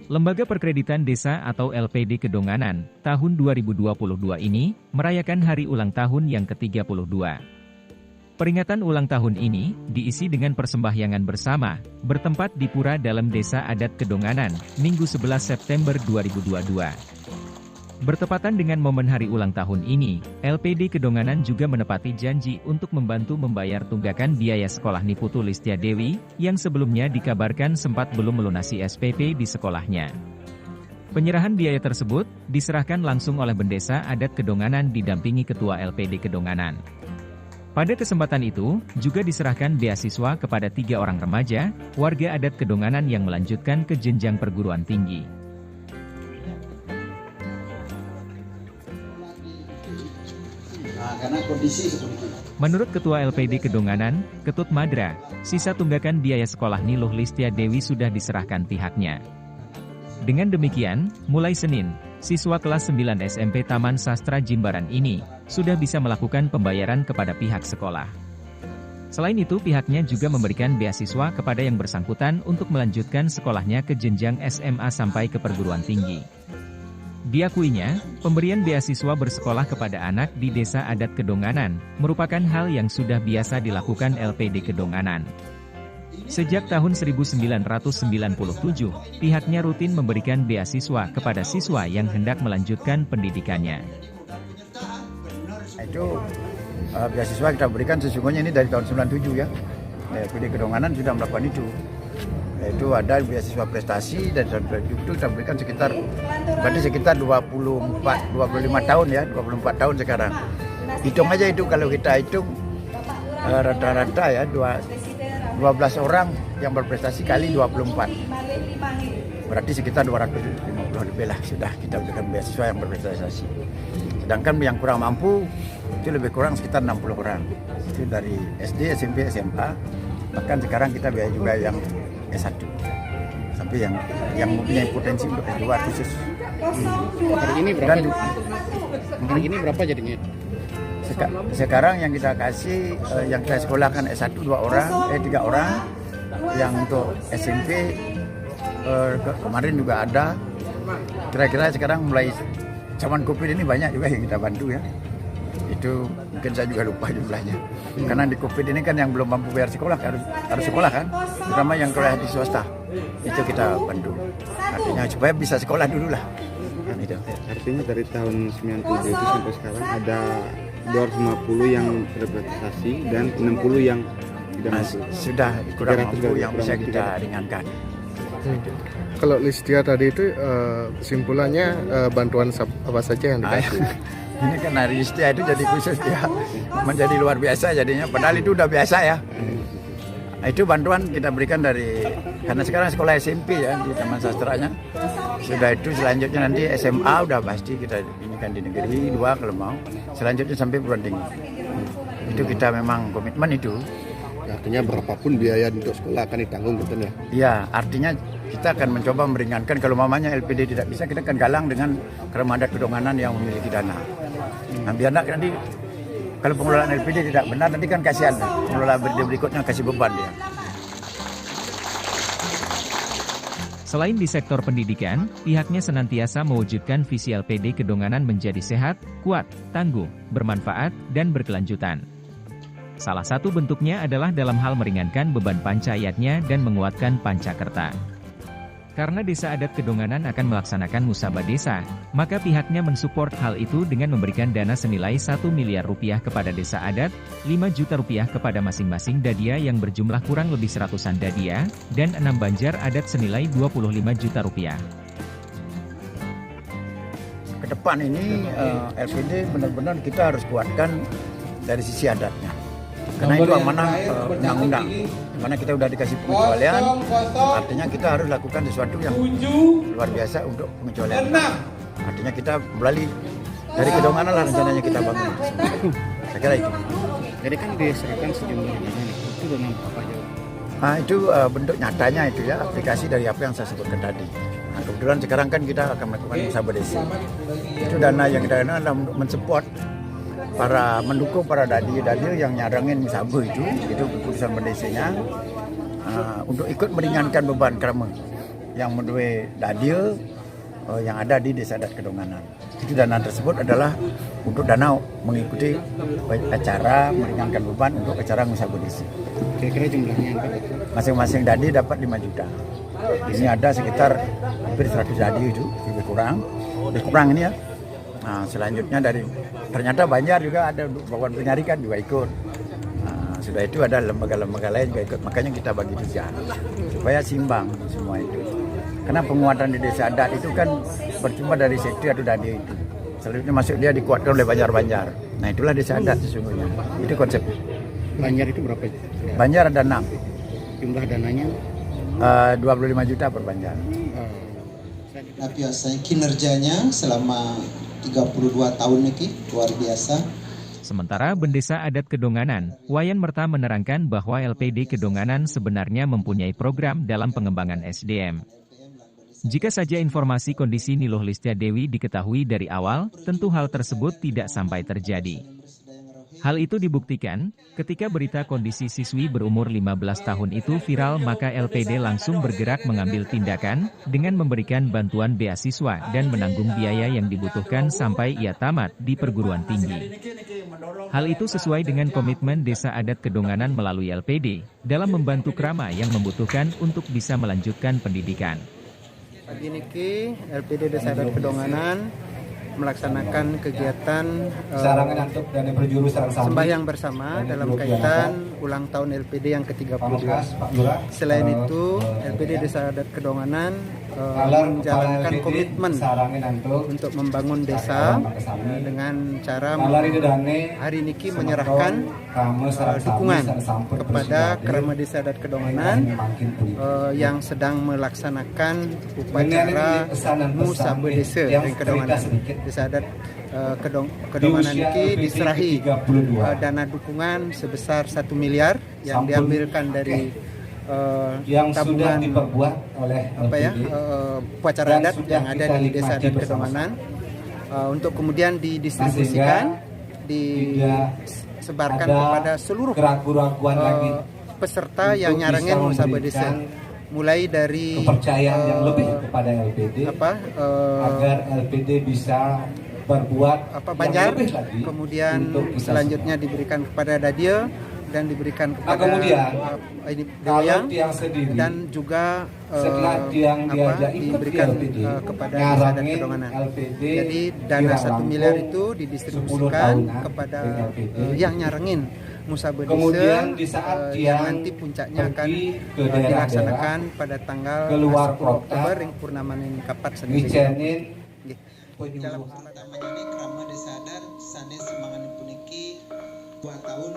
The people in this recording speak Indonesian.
Lembaga Perkreditan Desa atau LPD Kedonganan, tahun 2022 ini, merayakan hari ulang tahun yang ke-32. Peringatan ulang tahun ini, diisi dengan persembahyangan bersama, bertempat di Pura Dalam Desa Adat Kedonganan, Minggu 11 September 2022. Bertepatan dengan momen hari ulang tahun ini, LPD Kedonganan juga menepati janji untuk membantu membayar tunggakan biaya sekolah Niputu Listia Dewi, yang sebelumnya dikabarkan sempat belum melunasi SPP di sekolahnya. Penyerahan biaya tersebut, diserahkan langsung oleh Bendesa Adat Kedonganan didampingi Ketua LPD Kedonganan. Pada kesempatan itu, juga diserahkan beasiswa kepada 3 orang remaja, warga adat Kedonganan yang melanjutkan ke jenjang perguruan tinggi. Menurut Ketua LPD Kedonganan, Ketut Madra, sisa tunggakan biaya sekolah Niluh Listia Dewi sudah diserahkan pihaknya. Dengan demikian, mulai Senin, siswa kelas 9 SMP Taman Sastra Jimbaran ini, sudah bisa melakukan pembayaran kepada pihak sekolah. Selain itu pihaknya juga memberikan beasiswa kepada yang bersangkutan untuk melanjutkan sekolahnya ke jenjang SMA sampai ke perguruan tinggi. Diakuinya, pemberian beasiswa bersekolah kepada anak di Desa Adat Kedonganan, merupakan hal yang sudah biasa dilakukan LPD Kedonganan. Sejak tahun 1997, pihaknya rutin memberikan beasiswa kepada siswa yang hendak melanjutkan pendidikannya. Itu beasiswa kita berikan sesungguhnya ini dari tahun 97 ya. LPD Kedonganan sudah melakukan itu. Itu ada beasiswa prestasi dan itu kita berikan sekitar 25 tahun ya, 24 tahun sekarang. Hitung aja itu kalau kita hitung rata-rata ya 12 orang yang berprestasi kali 24. Berarti sekitar 250 lebih lah sudah kita berikan beasiswa yang berprestasi. Sedangkan yang kurang mampu itu lebih kurang sekitar 60 orang. Itu dari SD, SMP, SMA. Bahkan sekarang kita biaya juga yang S1 sampai yang mempunyai potensi untuk S2 khusus. Hari ini berapa jadinya? Sekarang yang kita kasih yang kita sekolahkan S1 3 orang, yang untuk SMP kemarin juga ada. Kira-kira sekarang mulai zaman Covid ini banyak juga yang kita bantu ya. Itu mungkin saya juga lupa jumlahnya. Karena di Covid ini kan yang belum mampu bayar sekolah harus sekolah kan, terutama yang kuliah di swasta. Itu kita bantu. Artinya supaya bisa sekolah dulu lah. Kan itu. Artinya dari tahun 97 itu sampai sekarang ada 250 yang berprestasi dan 60 yang tidak mampu. Sudah kurang mampu yang bisa kita ringankan. Kalau Listia tadi itu kesimpulannya bantuan apa saja yang dikasih? Ini kan hari Listia itu jadi khusus ya, menjadi luar biasa jadinya. Padahal itu udah biasa ya. Itu bantuan kita berikan karena sekarang sekolah SMP ya di Taman Sastranya. Sudah itu selanjutnya nanti SMA udah pasti kita ini kan di negeri 2 kalau mau. Selanjutnya sampai perguruan tinggi. Itu kita memang komitmen itu. Artinya berapapun biaya untuk sekolah akan ditanggung betul ya? Iya, artinya kita akan mencoba meringankan. Kalau mamanya LPD tidak bisa, kita akan galang dengan Keremadat Kedonganan yang memiliki dana. Nah, biar nanti kalau pengelolaan LPD tidak benar, nanti kan kasihan. Pengelola berikutnya kasih beban dia. Selain di sektor pendidikan, pihaknya senantiasa mewujudkan visi LPD Kedonganan menjadi sehat, kuat, tangguh, bermanfaat, dan berkelanjutan. Salah satu bentuknya adalah dalam hal meringankan beban pancayatnya dan menguatkan Pancakerta. Karena Desa Adat Kedonganan akan melaksanakan musabah desa, maka pihaknya mensupport hal itu dengan memberikan dana senilai 1 miliar rupiah kepada desa adat, 5 juta rupiah kepada masing-masing dadia yang berjumlah kurang lebih 100-an dadia, dan 6 banjar adat senilai 25 juta rupiah. Ke depan ini LPD benar-benar kita harus kuatkan dari sisi adatnya. Karena itu amanah undang-undang. Dimana kita sudah dikasih pengecualian, artinya kita harus lakukan sesuatu yang luar biasa untuk pengecualian. Artinya kita melalui dari Kedonganan lah rencananya kita bangun. Saya kira itu. Jadi kan diserahkan sejumlah dana itu dengan apa aja? Nah itu bentuk nyatanya itu ya, aplikasi dari apa yang saya sebutkan tadi. Nah, kebetulan sekarang kan kita akan melakukan musabah desa. Itu dana yang kita adalah untuk mensupport mendukung para dadir yang nyarangin musabah itu keputusan bendesanya untuk ikut meringankan beban kerama. yang menduwe dadil yang ada di Desa Adat Kedonganan. Itu dana tersebut adalah untuk dana mengikuti acara meringankan beban untuk acara Ngusabe Desa. Kira-kira jumlahnya apa? Masing-masing dadi dapat 5 juta. Ini ada sekitar hampir 100 dadi itu, lebih kurang ini ya. Nah, selanjutnya ternyata Banjar juga ada Bawan Penyarikan juga ikut. Nah, sudah itu ada lembaga-lembaga lain juga ikut. Makanya kita bagi 3 supaya seimbang semua itu. Karena penguatan di desa adat itu kan percuma dari sekte atau dadi itu. Selanjutnya masuk dia dikuatkan oleh Banjar-Banjar. Nah, itulah desa adat sesungguhnya. Itu konsep. Banjar itu berapa? Banjar ada 6. Jumlah dananya? 25 juta per Banjar. Nah, biasanya kinerjanya selama 32 tahun ini luar biasa. Sementara Bendesa Adat Kedonganan, Wayan Merta menerangkan bahwa LPD Kedonganan sebenarnya mempunyai program dalam pengembangan SDM. Jika saja informasi kondisi Niluh Listia Dewi diketahui dari awal, tentu hal tersebut tidak sampai terjadi. Hal itu dibuktikan, ketika berita kondisi siswi berumur 15 tahun itu viral maka LPD langsung bergerak mengambil tindakan, dengan memberikan bantuan beasiswa dan menanggung biaya yang dibutuhkan sampai ia tamat di perguruan tinggi. Hal itu sesuai dengan komitmen Desa Adat Kedonganan melalui LPD, dalam membantu krama yang membutuhkan untuk bisa melanjutkan pendidikan. Pagi niki LPD Desa Adat Kedonganan melaksanakan kegiatan sembahyang bersama dalam kaitan ulang tahun LPD yang ke-32. Selain itu, LPD Desa Adat Kedonganan menjalankan komitmen untuk membangun desa dengan cara hari niki menyerahkan dukungan kepada Krama Desa Adat Kedonganan yang sedang melaksanakan upacara Ngusabe Desa di Kedonganan. Desa Adat Kedonganan ini diserahi dana dukungan sebesar 1 miliar yang diambilkan dari tabungan upacara adat yang ada di Desa Adat Kedonganan untuk kemudian didistribusikan, disebarkan kepada seluruh peserta yang nyarengin Ngusabe Desa, mulai dari kepercayaan yang lebih kepada LPD agar LPD bisa berbuat Banjar, lebih lagi, kemudian selanjutnya diberikan kepada Dadia dan diberikan kepada Dewayang, dan juga diberikan kepada Desa Adat Kedonganan. Jadi dana 1 miliar itu didistribusikan kepada yang nyarengin Ngusabe Desa yang nanti puncaknya akan dilaksanakan pada tanggal 10 Oktober yang purnamanin kapat sendiri. Dalam pertamanya ini Krama Desa Adat sanes semangat puniki 2 tahun